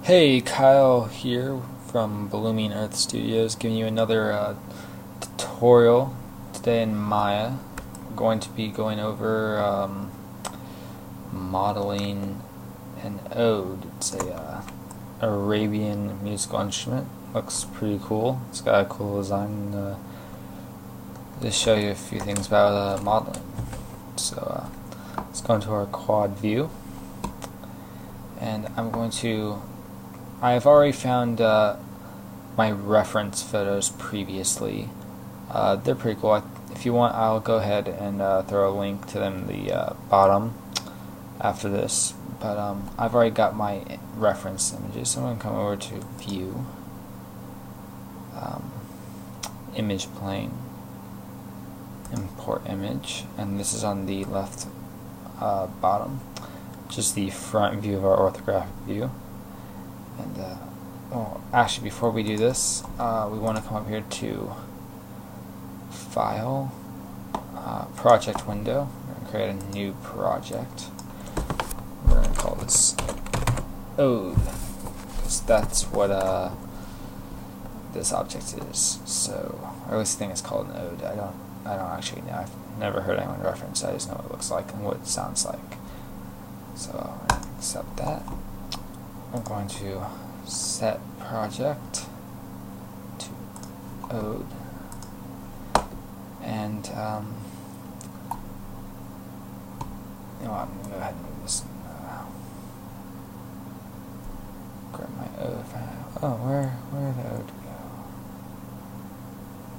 Hey, Kyle here from Blooming Earth Studios, giving you another tutorial today in Maya. We're going to be going over modeling an ode. It's a Arabian musical instrument. Looks pretty cool. It's got a cool design. Just show you a few things about modeling. So let's go into our quad view, and I've already found my reference photos previously. They're pretty cool. If you want, I'll go ahead and throw a link to them in the bottom after this. But I've already got my reference images, so I'm going to come over to View, Image Plane, Import Image, and this is on the left bottom, just the front view of our orthographic view. And well, actually, before we do this, we want to come up here to File, Project Window. We're going to create a new project. We're going to call this Ode, because that's what this object is. So I always think it's called an ode. I don't actually know. I've never heard anyone reference it. I just know what it looks like and what it sounds like. So I'm going to accept that. I'm going to set project to ode, and you know what, I'm going to go ahead and move this. Grab my ode file. Oh, where did the ode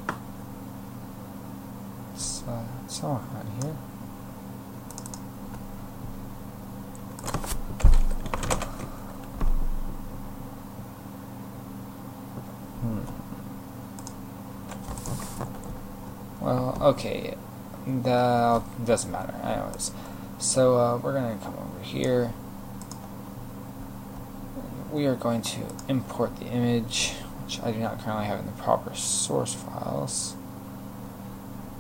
go? So somewhere around here. Well, okay, that doesn't matter. Anyways, so we're going to come over here. We are going to import the image, which I do not currently have in the proper source files,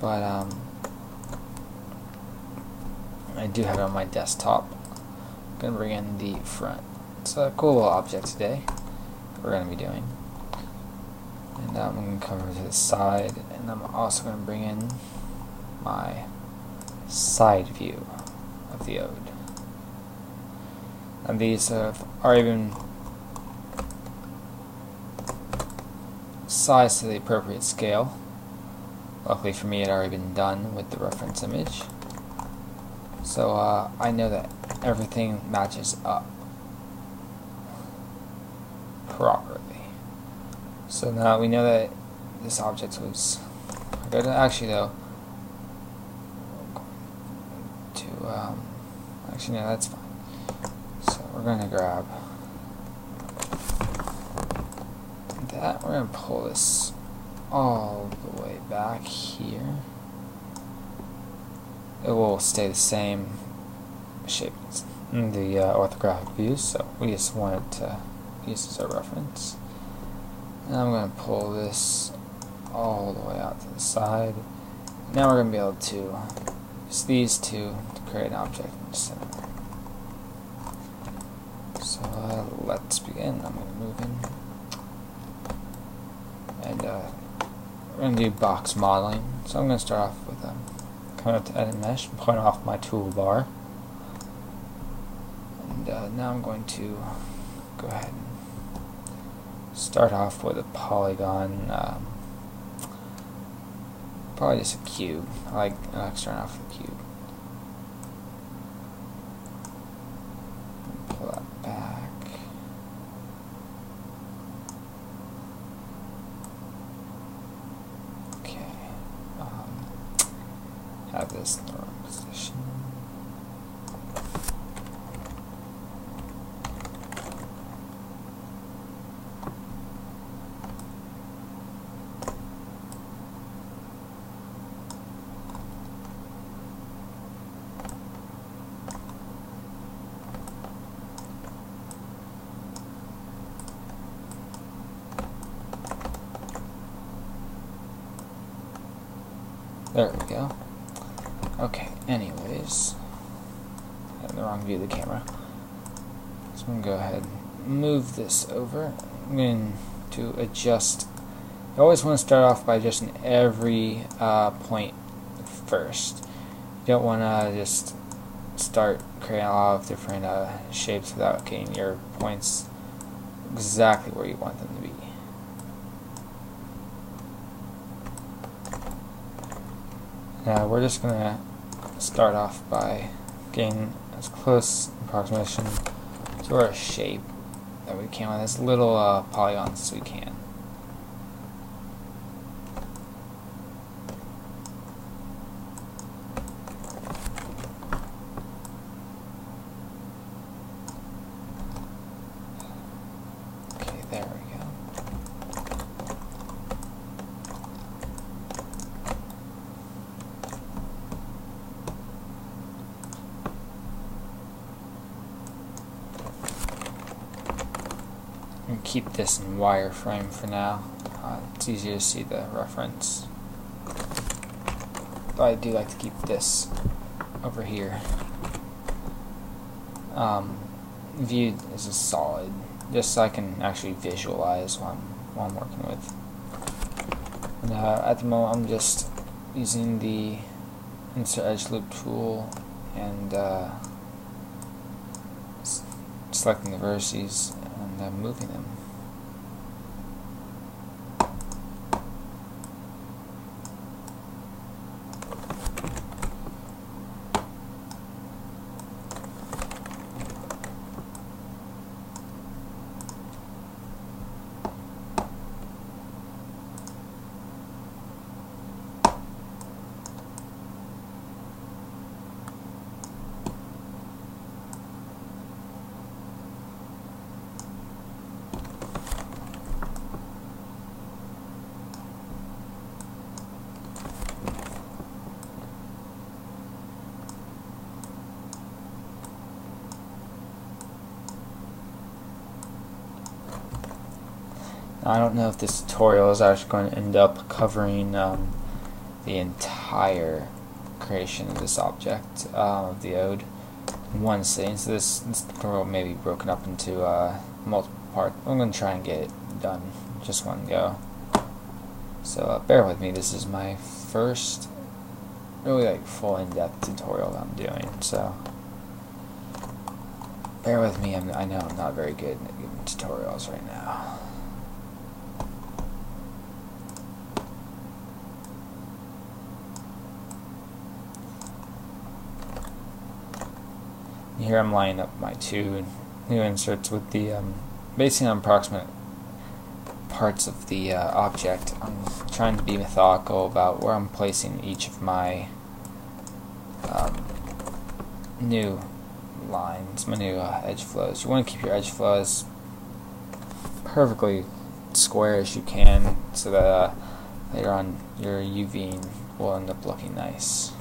but I do have it on my desktop. I'm going to bring in the front. It's a cool little object today that we're going to be doing. And I'm going to come over to the side, and I'm also going to bring in my side view of the ode. And these are even sized to the appropriate scale. Luckily for me, it had already been done with the reference image. So I know that everything matches up properly. So now we know that this object was good. Actually, though, actually no, that's fine. So we're going to grab that. We're going to pull this all the way back here. It will stay the same shape in the orthographic view, so we just wanted to use as a reference. And I'm going to pull this all the way out to the side. Now we're going to be able to use these two to create an object in the center. So let's begin. I'm going to move in. And we're going to do box modeling. So I'm going to start off with coming up to Edit Mesh and point off my toolbar. And now I'm going to go ahead and start off with a polygon, probably just a cube. I like starting off with a cube. Pull that back. Okay. Have this in the wrong position. There we go. Okay, anyways, I have the wrong view of the camera. So I'm going to go ahead move this over. I'm going to adjust. You always want to start off by adjusting every point first. You don't want to just start creating a lot of different shapes without getting your points exactly where you want them to be. Now we're just going to start off by getting as close approximation to our shape that we can with as little polygons as we can. Okay, there we go. And keep this in wireframe for now. It's easier to see the reference. But I do like to keep this over here viewed as a solid, just so I can actually visualize what I'm working with. And, at the moment, I'm just using the insert edge loop tool and selecting the vertices and moving them. I don't know if this tutorial is actually going to end up covering the entire creation of this object of the ode in one sitting. So this tutorial may be broken up into multiple parts. I'm going to try and get it done just one go. So bear with me. This is my first really full in-depth tutorial that I'm doing. So bear with me. I know I'm not very good at giving tutorials right now. Here I'm lining up my two new inserts with the basing on approximate parts of the object. I'm trying to be methodical about where I'm placing each of my new lines, my new edge flows. You want to keep your edge flows perfectly square as you can, so that later on your UVing will end up looking nice.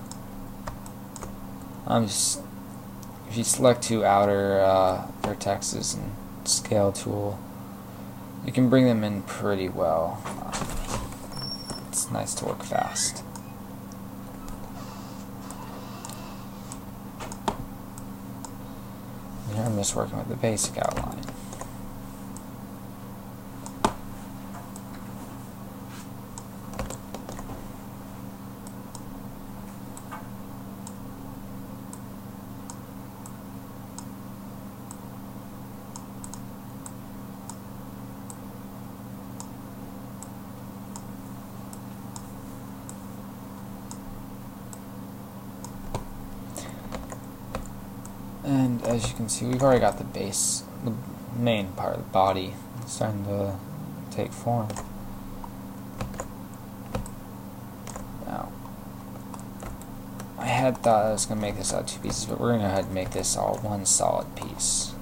If you select two outer vertexes and scale tool, you can bring them in pretty well. It's nice to work fast. Here I'm just working with the basic outline. And as you can see, we've already got the base, the main part of the body starting to take form. Now, I had thought I was going to make this out of two pieces, but we're going to go ahead and make this all one solid piece.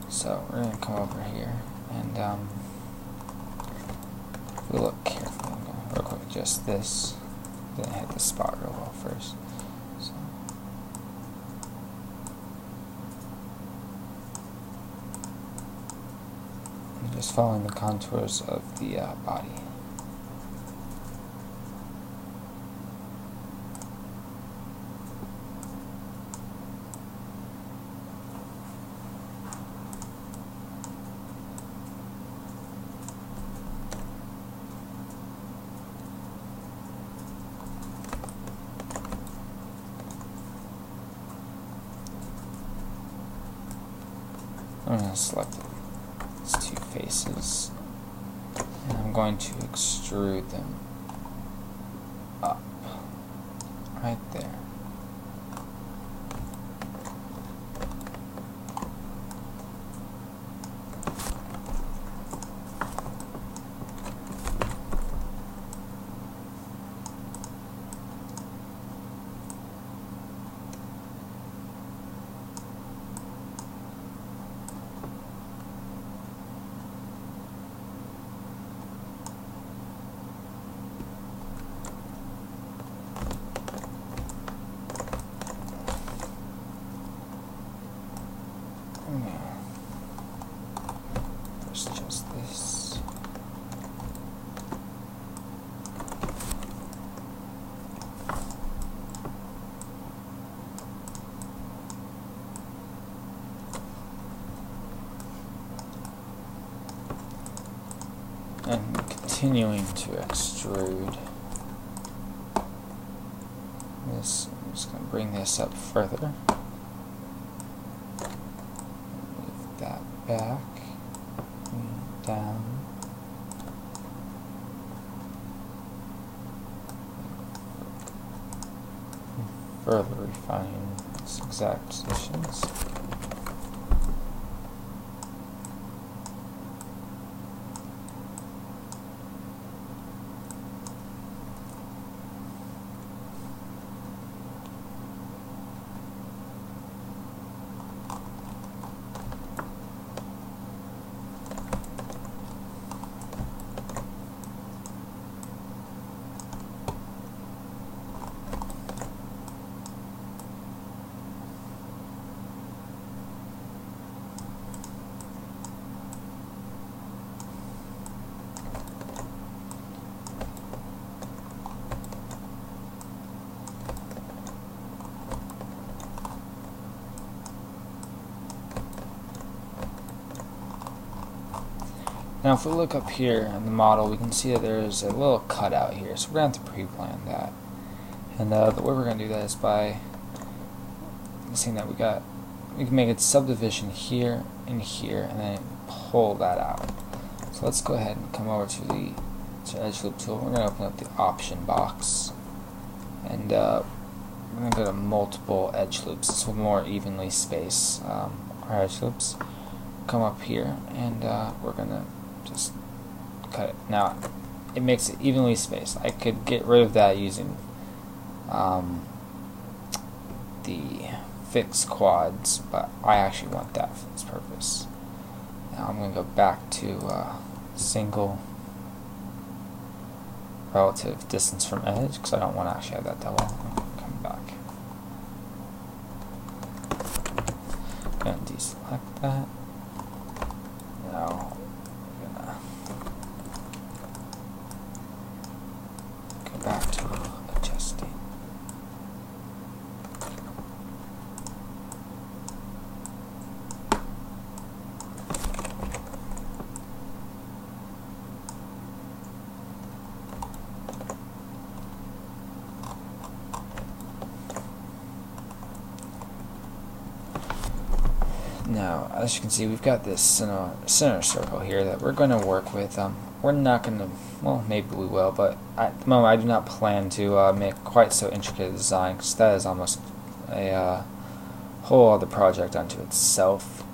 So we're going to come over here and if we look carefully, I'm going to real quick adjust this, then hit the spot real well first. So. Just following the contours of the body. I'm going to select these two faces, and I'm going to extrude them up right there. First, just this. And continuing to extrude this, I'm just going to bring this up further. Move that back, down. Further refine its exact positions. Now if we look up here in the model, we can see that there's a little cutout here, so we're going to have to pre-plan that. And the way we're going to do that is by seeing that we can make a subdivision here and here, and then pull that out. So let's go ahead and come over to the edge loop tool. We're going to open up the option box, and we're going to go to multiple edge loops. This will more evenly space our edge loops. Come up here, and we're going to just cut it. Now it makes it evenly spaced. I could get rid of that using the fixed quads, but I actually want that for this purpose. Now I'm going to go back to single relative distance from edge, because I don't want to actually have that double. Come back. Going to deselect that. Now we're going to go back to adjusting. Now, as you can see, we've got this center circle here that we're going to work with. We're not going to, well, maybe we will, but at the moment I do not plan to make quite so intricate a design, because that is almost a whole other project unto itself.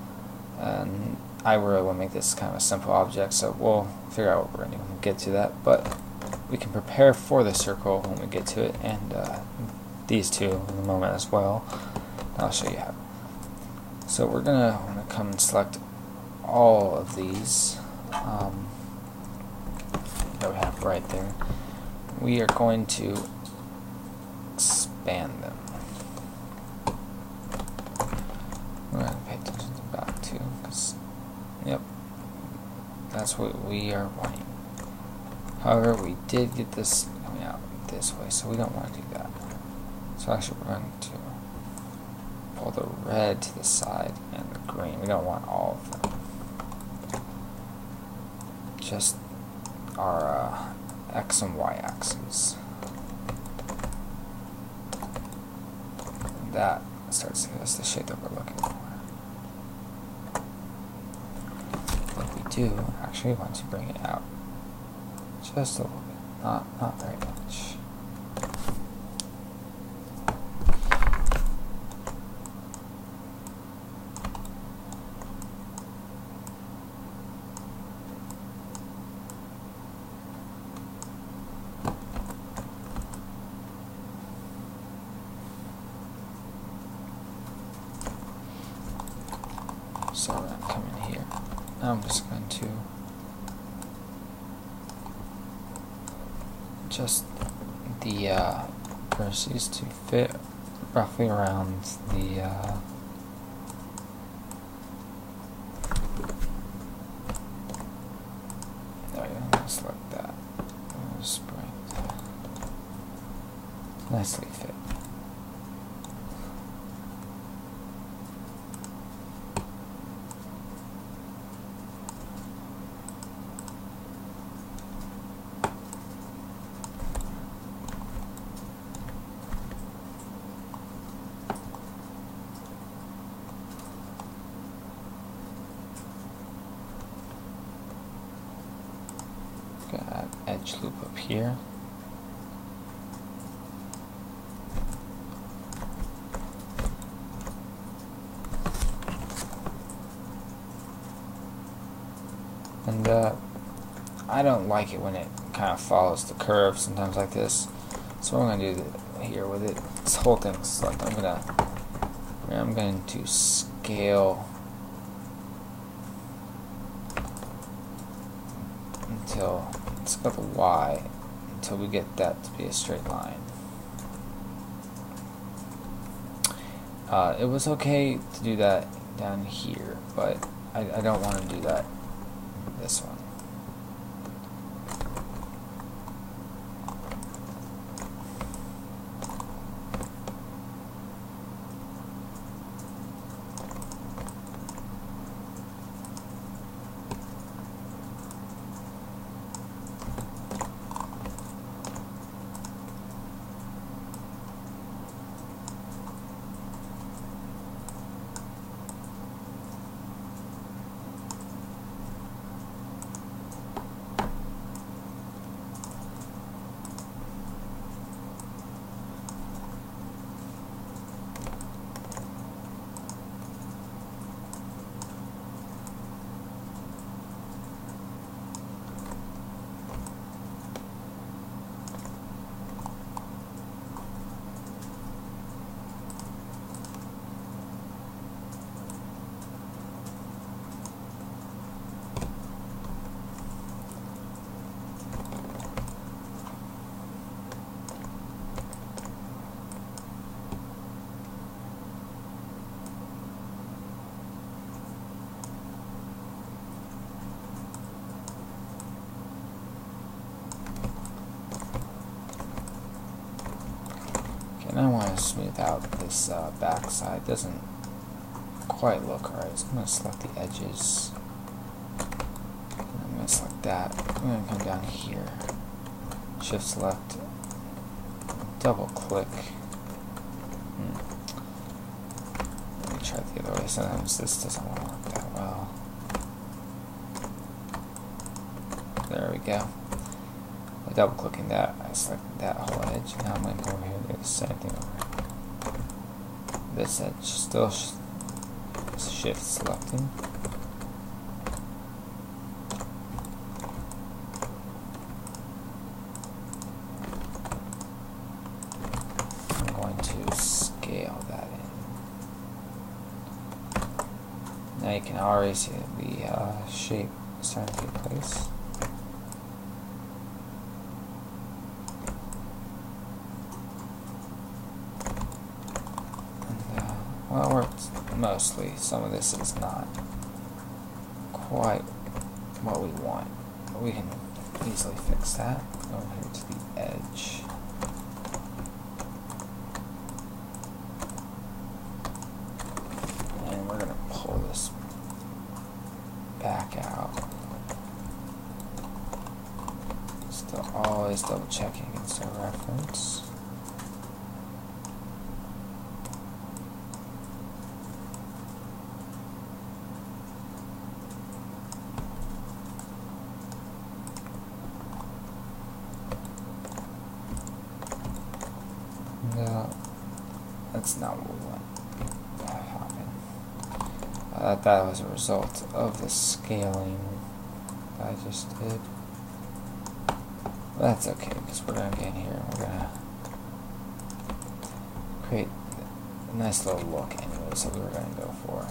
And I really want to make this kind of a simple object, so we'll figure out what we're going to do when we get to that. But we can prepare for the circle when we get to it, and these two in a moment as well. I'll show you how. So we're going to want to come and select all of these that we have right there. We are going to expand them. We're going to pay attention to the back too, because, yep, that's what we are wanting. However, we did get this coming out this way, so we don't want to do that. So actually we're going to pull the red to the side and the green. We don't want all of them. Just our X and Y axes. And that starts to give us the shape that we're looking for. do actually want to bring it out just a little bit, not very much. So I'm going to come in here. I'm just going to adjust the vertices to fit roughly around the there we go, just like that. Just bring it nicely fit. Got edge loop up here. And I don't like it when it kind of follows the curve sometimes like this. So what I'm going to do here with it, this whole thing is selected. I'm going to scale until let's go to Y until we get that to be a straight line. It was okay to do that down here, but I don't want to do that this one. And I want to smooth out this back side. Doesn't quite look right. So I'm going to select the edges. I'm going to select that. I'm going to come down here. Shift select. Double click. Let me try it the other way. Sometimes this doesn't work that well. There we go. By double clicking that, I select that whole edge. Now I'm going to go over here and do the same thing over this edge. Still shift selecting. I'm going to scale that in. Now you can already see the shape starting to take place. Well, it worked mostly. Some of this is not quite what we want, but we can easily fix that. Go over here to the edge. And we're going to pull this back out. Still always double checking against our reference. that's not what we want to have happen. That was a result of the scaling that I just did. But that's okay, because we're going to get in here and we're going to create a nice little look anyways that we were going to go for.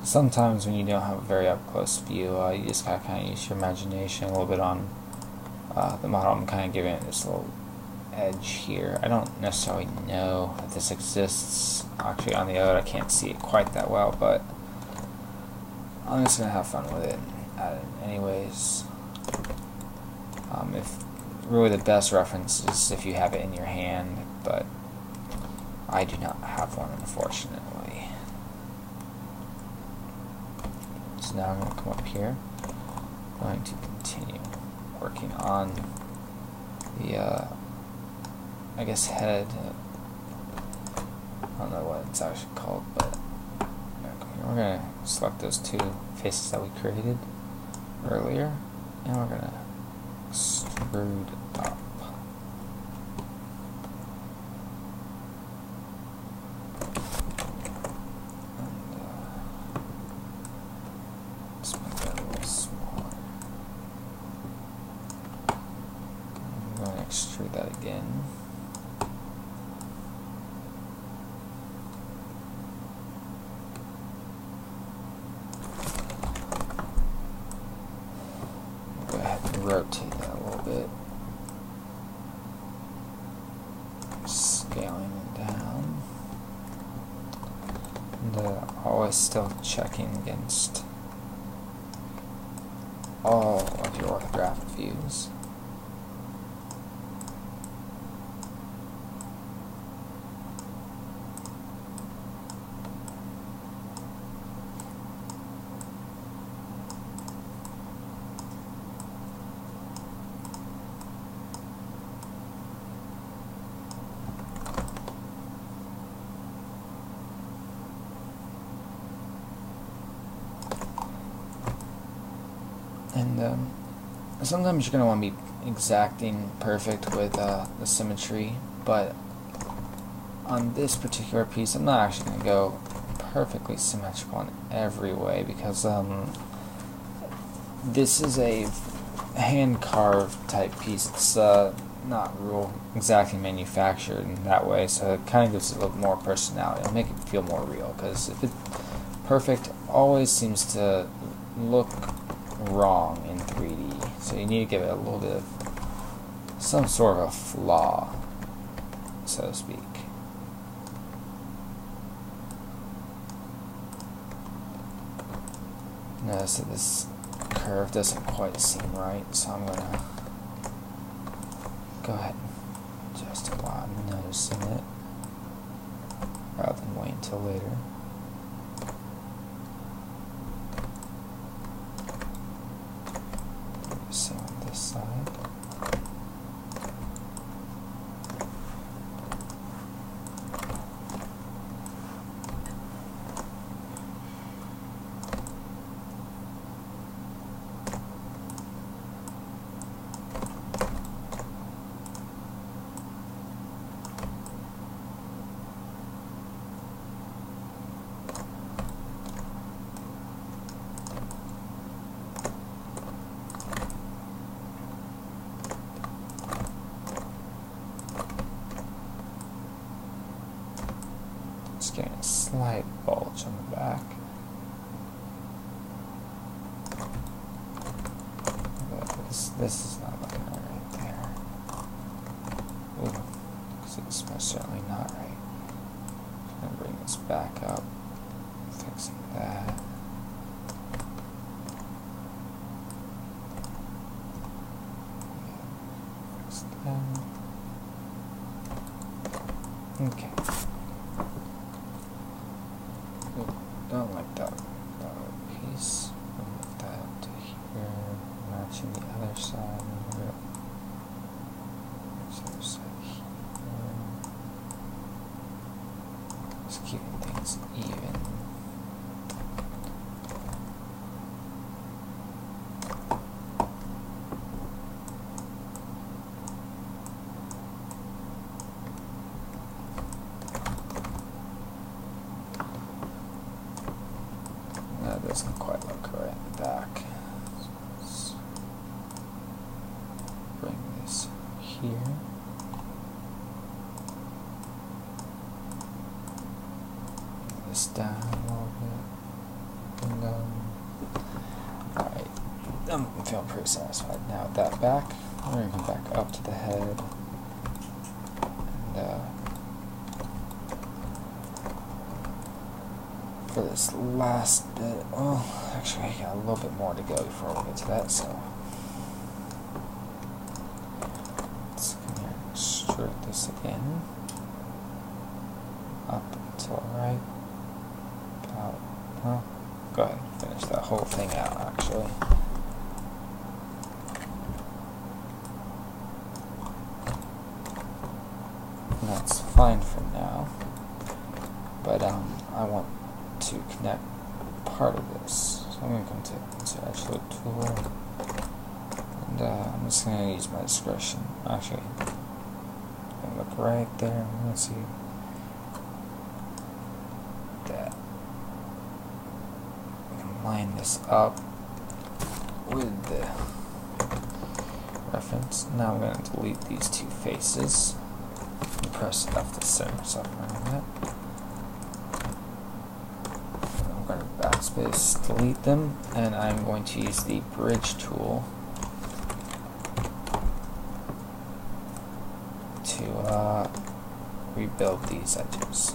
Sometimes when you don't have a very up-close view, you just gotta kind of use your imagination a little bit on the model. I'm kind of giving it this little edge here. I don't necessarily know if this exists actually on the other. I can't see it quite that well, but I'm just gonna have fun with it and add it anyways. If really the best reference is if you have it in your hand, but I do not have one, unfortunately. So now I'm going to come up here. I'm going to continue working on the, I guess, head. I don't know what it's actually called, but we're going to select those two faces that we created earlier, and we're going to extrude up. Extrude that again. Go ahead and rotate that a little bit. Scaling it down. And always still checking against all of your orthographic views. And sometimes you're going to want to be exacting perfect with the symmetry, but on this particular piece I'm not actually going to go perfectly symmetrical in every way, because this is a hand-carved type piece. It's not real exactly manufactured in that way, so it kind of gives it a little more personality. It'll make it feel more real, because if it's perfect, always seems to look wrong in 3D, so you need to give it a little bit of some sort of a flaw, so to speak. Notice that this curve doesn't quite seem right, so I'm gonna go ahead and adjust it while I'm noticing it, rather than wait until later. Same on this side. slight bulge on the back. But this is not looking right there. Ooh, because it's most certainly not right. I'm going to bring this back up, fixing that. Fix that. Okay. Ooh, don't like that piece. Move that up to here, matching the other side. Match the other side here. Just keeping things even. That doesn't quite look right back. So let's bring this here. Bring this down a little bit. And alright. I'm feeling pretty satisfied now with that back. We're going to come back up to the head. And for this last bit, well, actually I got a little bit more to go before we get to that, so let's come here and extrude this again, up until right about, well, go ahead and finish that whole thing out actually. And that's fine for now, but I want to connect part of this. So I'm going to come to Edge Loop tool, and I'm just going to use my discretion. Actually, I'm going to look right there. I'm going to see that. I'm going to line this up with the reference. Now I'm going to delete these two faces and press F to center myself around that. Backspace, delete them, and I'm going to use the bridge tool to rebuild these edges.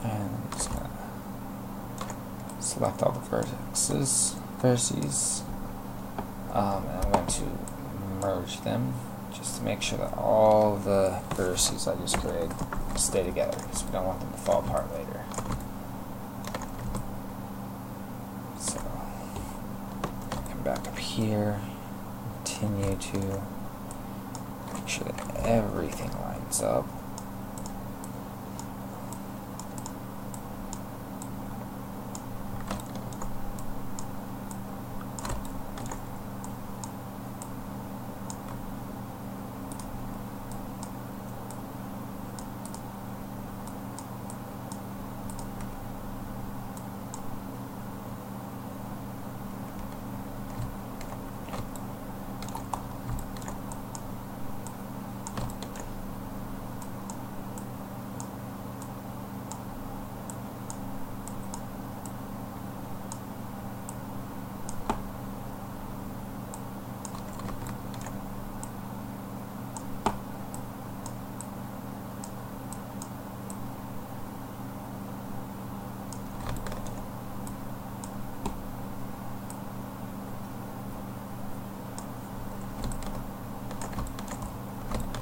And I'm just going to select all the vertices, and I'm going to merge them just to make sure that all the vertices I just created stay together, because we don't want them to fall apart later. So, come back up here, continue to make sure that everything lines up.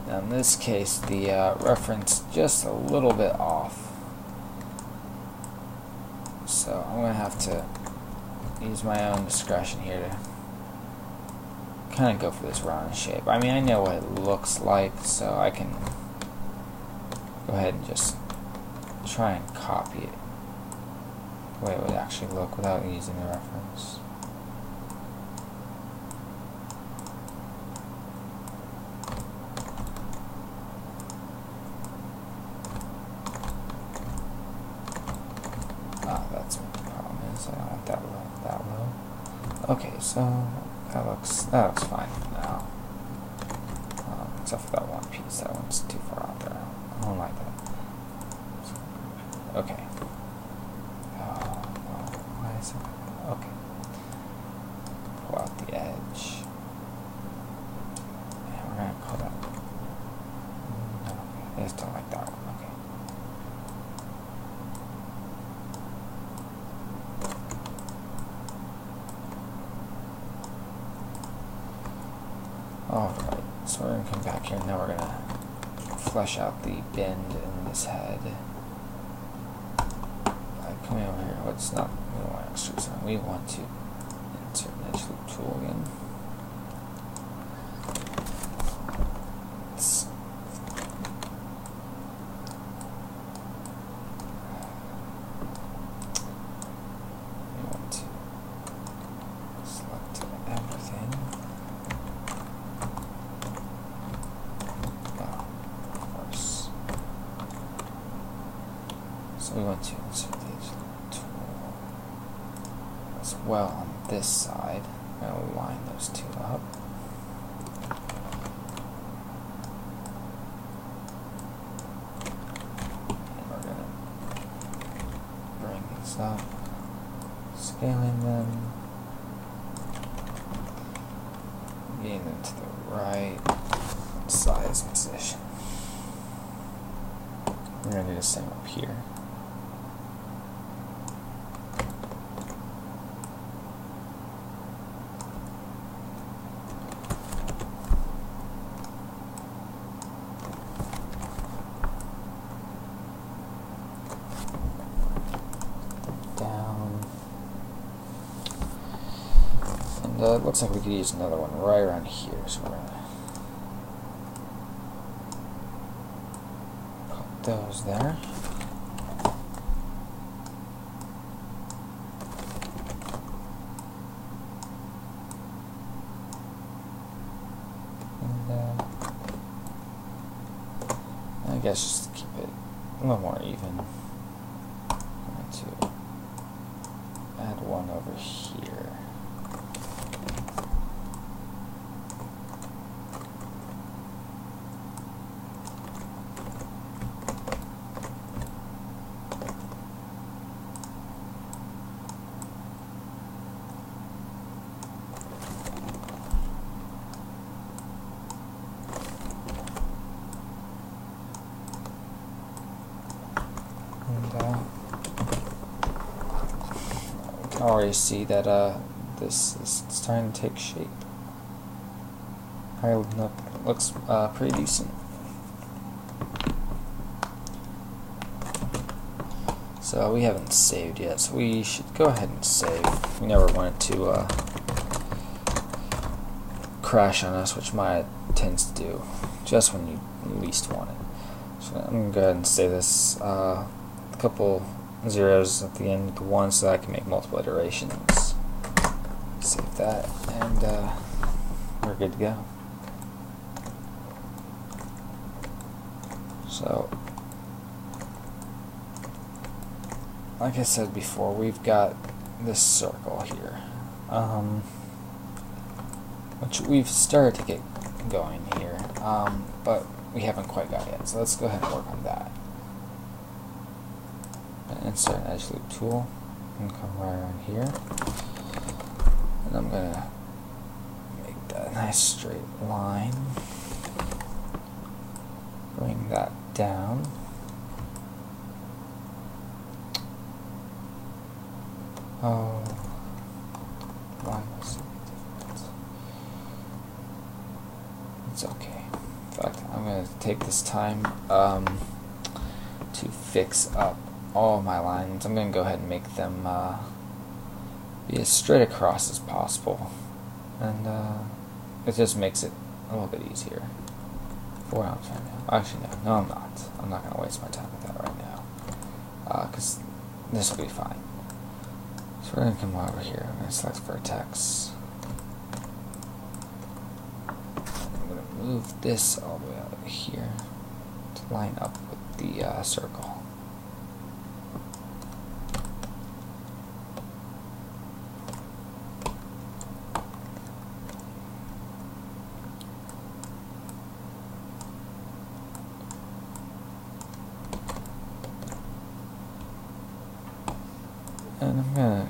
Now in this case, the reference just a little bit off. So I'm going to have to use my own discretion here to kind of go for this round shape. I mean, I know what it looks like, so I can go ahead and just try and copy it the way it would actually look without using the reference. Okay, so that looks fine now. Except for that one piece. That one's too far out there. I don't like that. Okay. Why is it? Okay. Pull out the edge. And we're gonna call that. No, I just don't like that one. Okay. Alright, so we're gonna come back here. Now we're gonna flesh out the bend in this head. Coming over here, we don't want to extrude something. We want to insert an edge loop tool again. We want to select everything. Oh, of course. So we want to insert the edge loop tool as well on this side. I'm going to line those two up. And we're going to bring these up, scaling them, getting them to the right size position. We're going to do the same up here. It looks like we could use another one right around here, so we're going to put those there. And I guess just to keep it a little more even, I'm going to add one over here. You can already see that this is starting to take shape. Looks pretty decent. So we haven't saved yet, so we should go ahead and save. We never wanted to crash on us, which Maya tends to do just when you least want it. So I'm going to go ahead and save this. A couple zeros at the end of the one so that I can make multiple iterations. Save that, and we're good to go. So, like I said before, we've got this circle here, which we've started to get going here, but we haven't quite got it yet. So let's go ahead and work on that. Insert an edge loop tool and come right around here, and I'm gonna make that a nice straight line, bring that down, why was it different? It's okay. In fact, I'm gonna take this time to fix up all my lines. I'm going to go ahead and make them be as straight across as possible, and it just makes it a little bit easier. 4 ounce right now. Actually, no, I'm not. I'm not going to waste my time with that right now, because this will be fine. So we're going to come over here. I'm going to select vertex. I'm going to move this all the way out of here to line up with the circle. And I'm gonna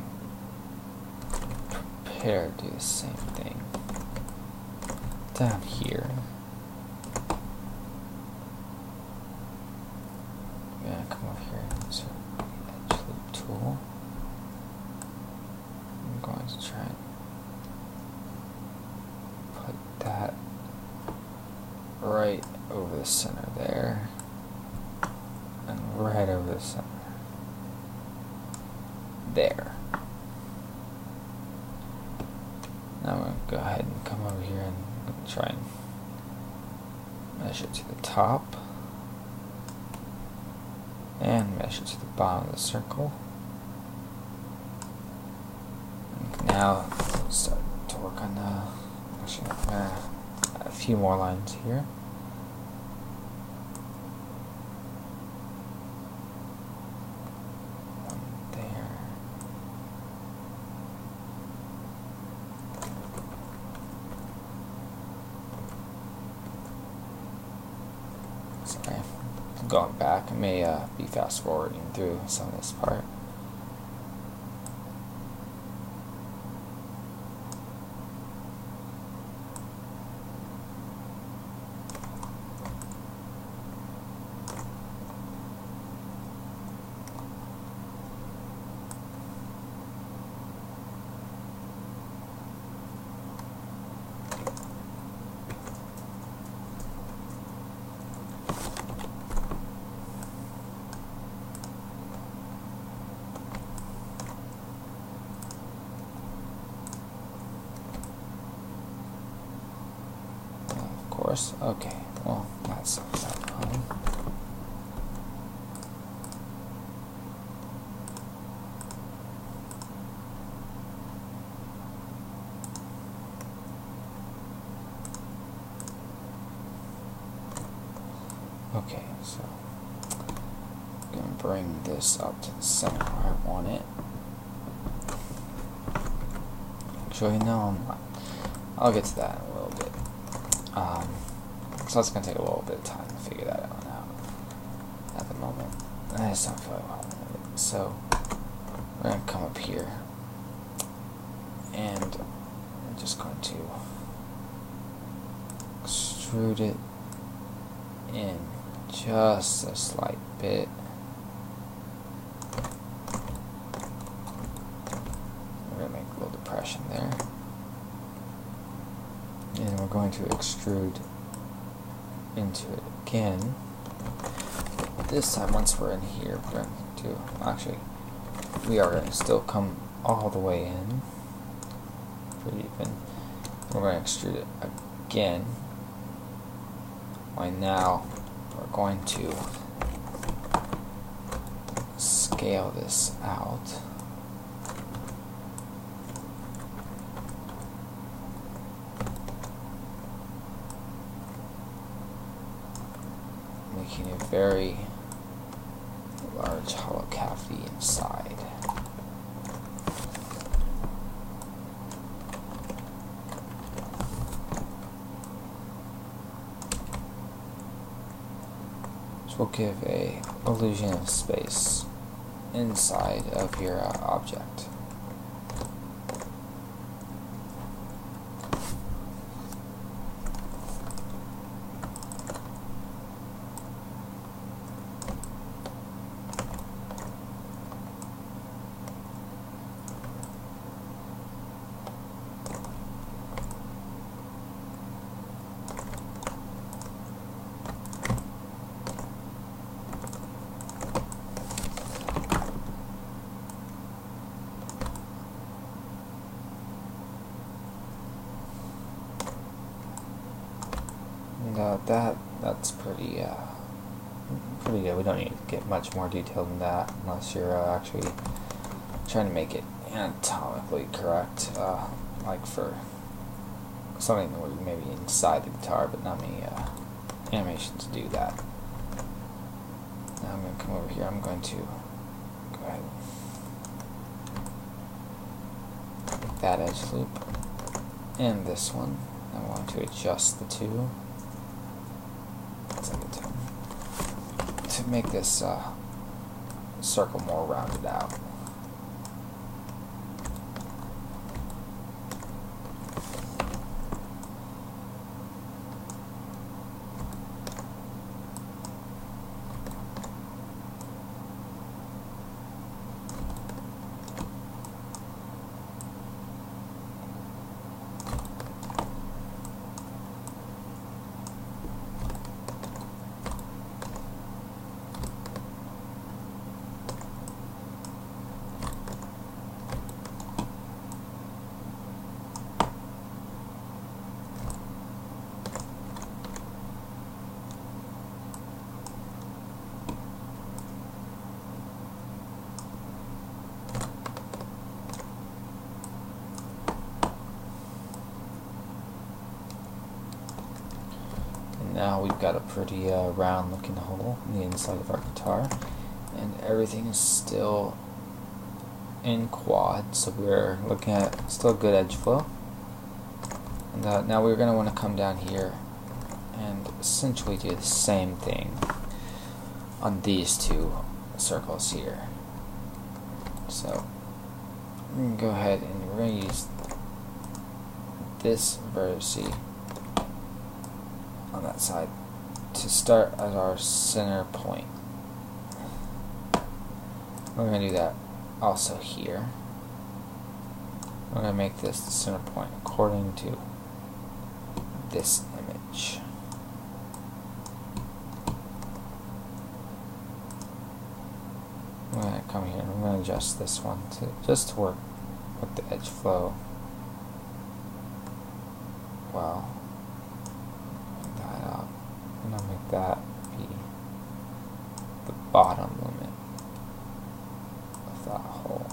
prepare to do the same thing down here. I'm gonna come over here and insert the edge loop tool. I'm going to try and put that right over the center there, and right over the center there. Now I'm going to go ahead and come over here and try and measure to the top and measure to the bottom of the circle. And now start to work on actually I'm going to add a few more lines here. Sorry, going back. I may be fast forwarding through some of this part. Okay, well, that solves that problem. Okay, so I'm going to bring this up to the center where I want it. Actually, no, I'm not. I'll get to that in a little bit. So it's going to take a little bit of time to figure that out at the moment. I just don't feel like I want it. So we're going to come up here and I'm just going to extrude it in just a slight bit. We're going to make a little depression there. And we're going to extrude into it again. This time, once we're in here, we're going to actually, we are going to still come all the way in, pretty even. We're going to extrude it again. And now we're going to scale this out. Making a very large hollow cavity inside. Which will give an illusion of space inside of your object. That's pretty good. We don't need to get much more detailed than that unless you're actually trying to make it anatomically correct, like for something that would maybe inside the guitar, but not many animations do that. Now I'm going to come over here. I'm going to go ahead and make that edge loop and this one. I want to adjust the two to make this circle more rounded out. now we've got a pretty round looking hole in the inside of our guitar, and everything is still in quad, so we're looking at still good edge flow. And now we're going to want to come down here and essentially do the same thing on these two circles here. So we're going to go ahead and we're going to use this vertice on that side to start as our center point. We're going to do that also here. We're going to make this the center point according to this image. I'm going to come here and I'm going to adjust this one just to work with the edge flow well. Make that up. I'm going to make that be the bottom limit of that hole.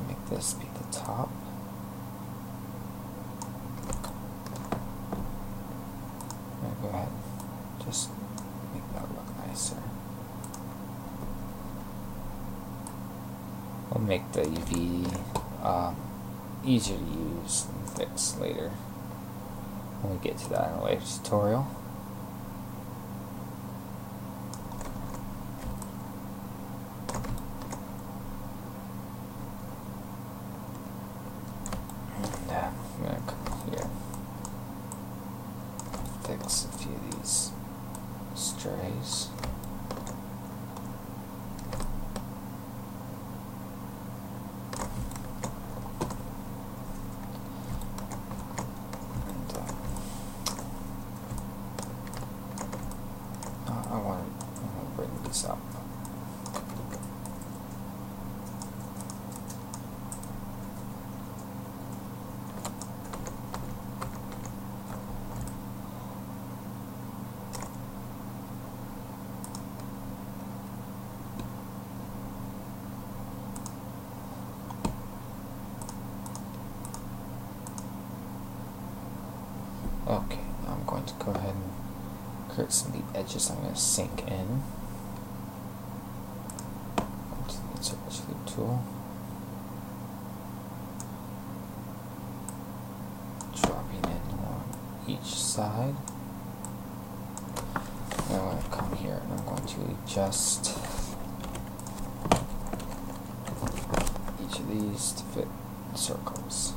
Make this be the top. I'm gonna go ahead and just make that look nicer. We'll make the UV easier to use and fix later when we get to that in a later tutorial. I'm going to come here, fix a few of these strays. And I want to bring these up. Okay, now I'm going to go ahead and create some of the edges I'm going to sink in. Go to the Insert Edge Loop tool. Dropping in on each side. Now I'm going to come here and I'm going to adjust each of these to fit the circles.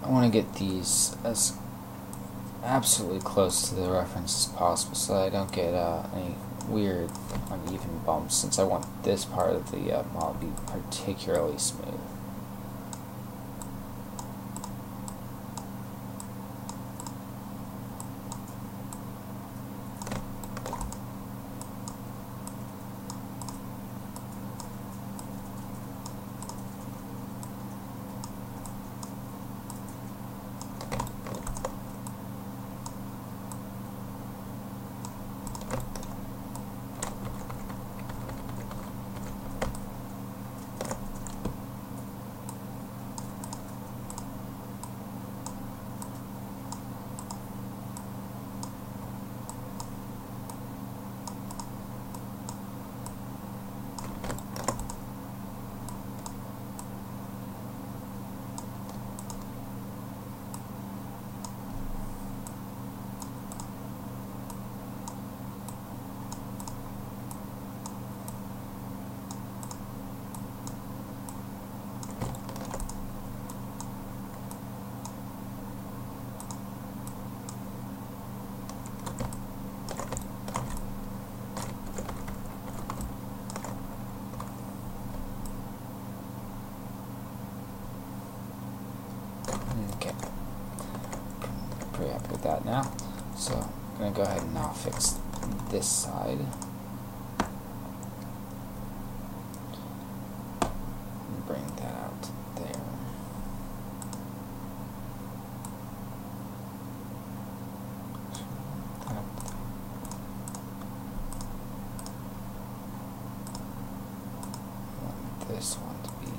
I want to get these as absolutely close to the reference as possible so that I don't get any weird uneven bumps, since I want this part of the model to be particularly smooth. like that now. So I'm going to go ahead and now fix this side. And bring that out there. This one to be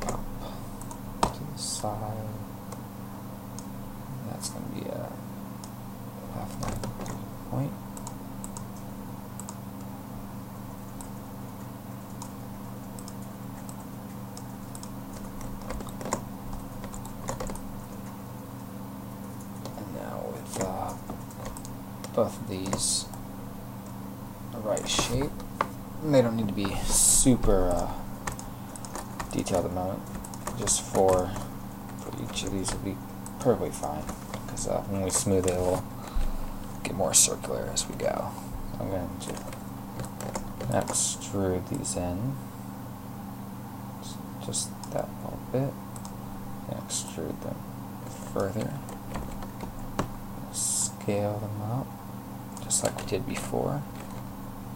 up to the side. That's going to be a left 90 point. And now with both of these the right shape. They don't need to be super detailed at the moment. Just for each of these will be perfectly fine. Because when we smooth it, it will get more circular as we go. I'm going to extrude these in. Just that little bit. And extrude them further. Scale them up. Just like we did before.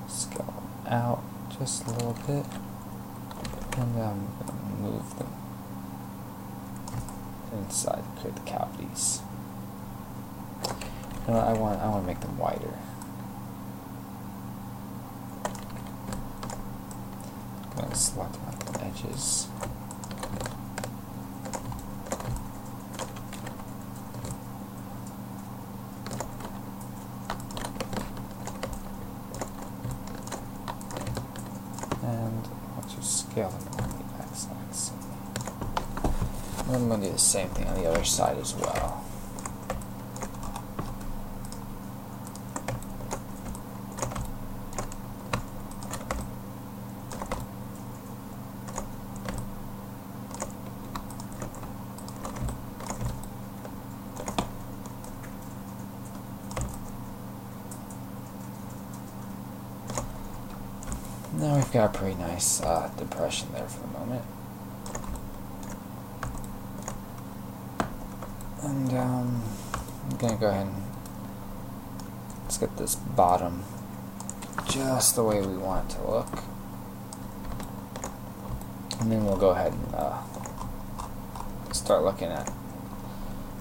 Scale out just a little bit, and I'm going to move them inside to create the cavities. And I want to make them wider. I'm going to select my edges. And I'll just scale them on the x-axis. And I'm going to do the same thing on the other side as well. Now we've got a pretty nice depression there for the moment. And I'm going to go ahead and let's get this bottom just the way we want it to look. And then we'll go ahead and start looking at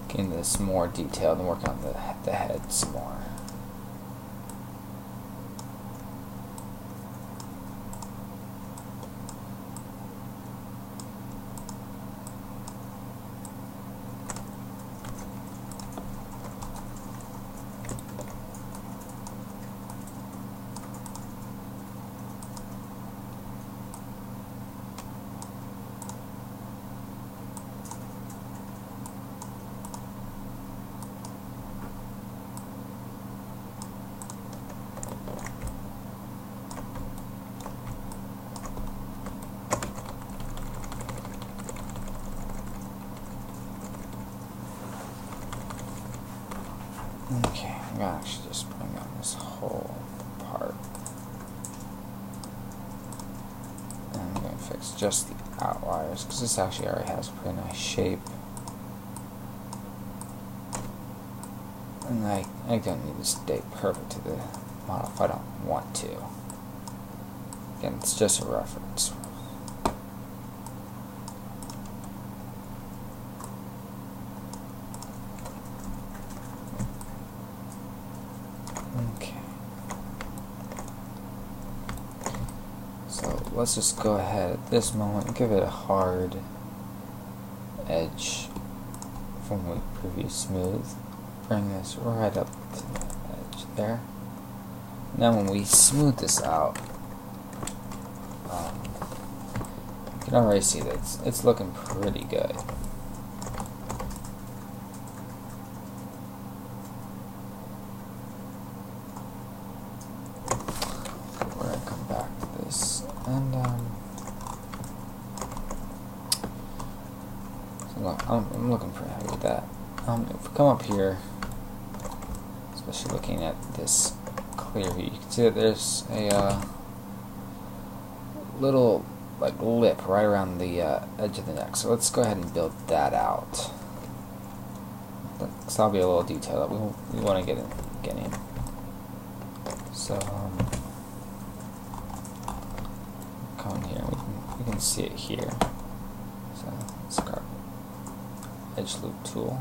getting this more detailed and work on the head some more. Okay, I'm going to actually just bring on this whole part. And I'm going to fix just the outliers, because this actually already has a pretty nice shape. And I don't need to stay perfect to the model if I don't want to. Again, it's just a reference. Okay. So let's just go ahead at this moment and give it a hard edge from the previous smooth. Bring this right up to the edge there. Now when we smooth this out, you can already see that it's looking pretty good. We're going to come back to this and so I'm looking pretty happy with that. If we come up here, especially looking at this clear view, you can see that there's a little like lip right around the edge of the neck. So let's go ahead and build that out. because that'll be a little detail that we want to get in. So come in here. We can see it here. So let's grab edge loop tool,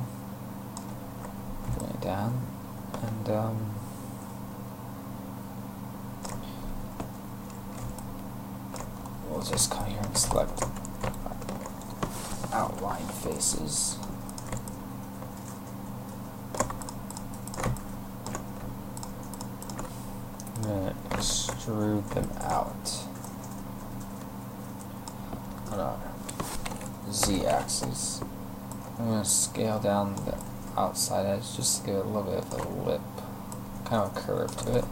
bring it down, and we'll just come here and select outline faces. I'm going to extrude them out on our z-axis. I'm going to scale down the outside edge just to give it a little bit of a lip, kind of a curve to it.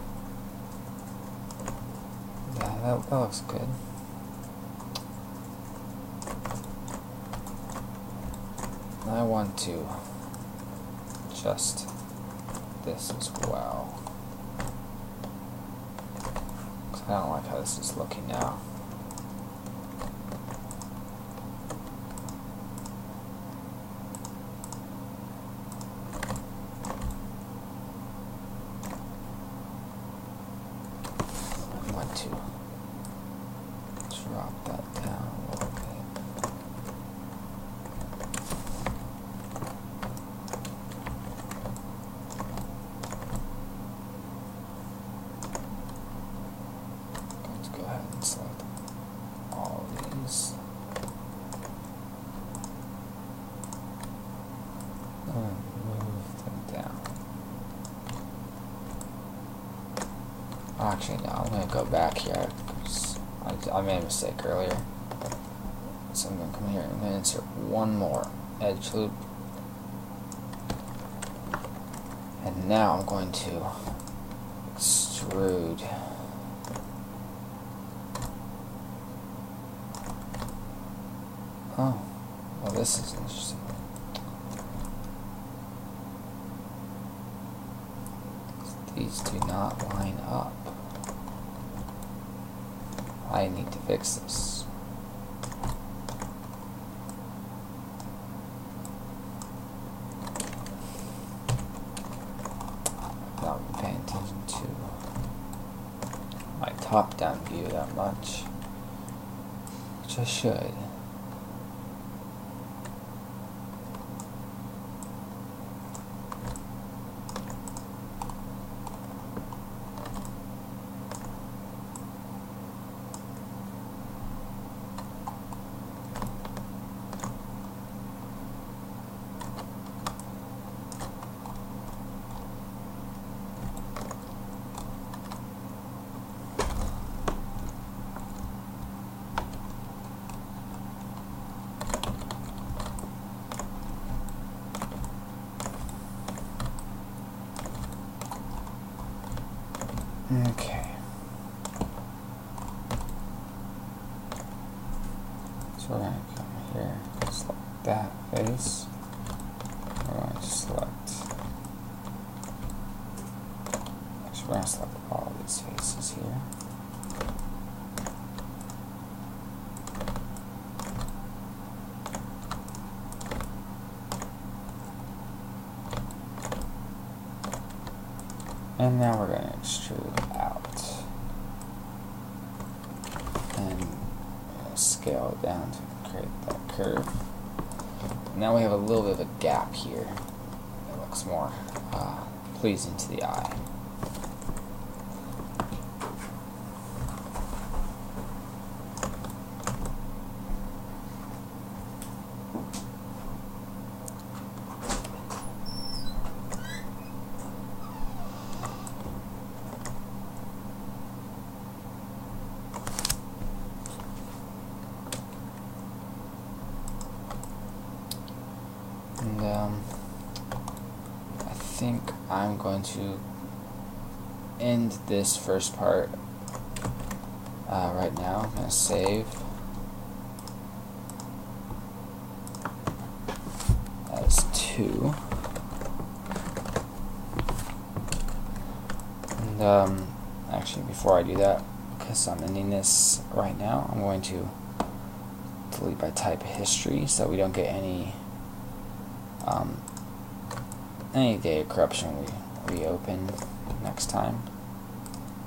Yeah, that looks good. I want to adjust this as well, because I don't like how this is looking now. I want to drop that down a little bit. Select all of these. And move them down. Actually, no, I'm going to go back here because I made a mistake earlier. So I'm going to come here and I'm going to insert one more edge loop. And now I'm going to extrude. Oh, well, this is interesting. These do not line up. I need to fix this. I've not been paying attention to my top-down view that much, which I should. Okay. So we're going to come here, select that face. We're going to select, actually we're going to select all of these faces here. And now we're going to extrude out and scale it down to create that curve. Now we have a little bit of a gap here that looks more pleasing to the eye. And I think I'm going to end this first part right now. I'm going to save as 2. And actually, before I do that, because I'm ending this right now, I'm going to delete by type history so we don't get any any data corruption we reopen next time.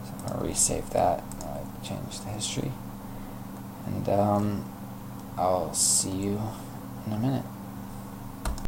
So I'm going to resave that, change the history, and I'll see you in a minute.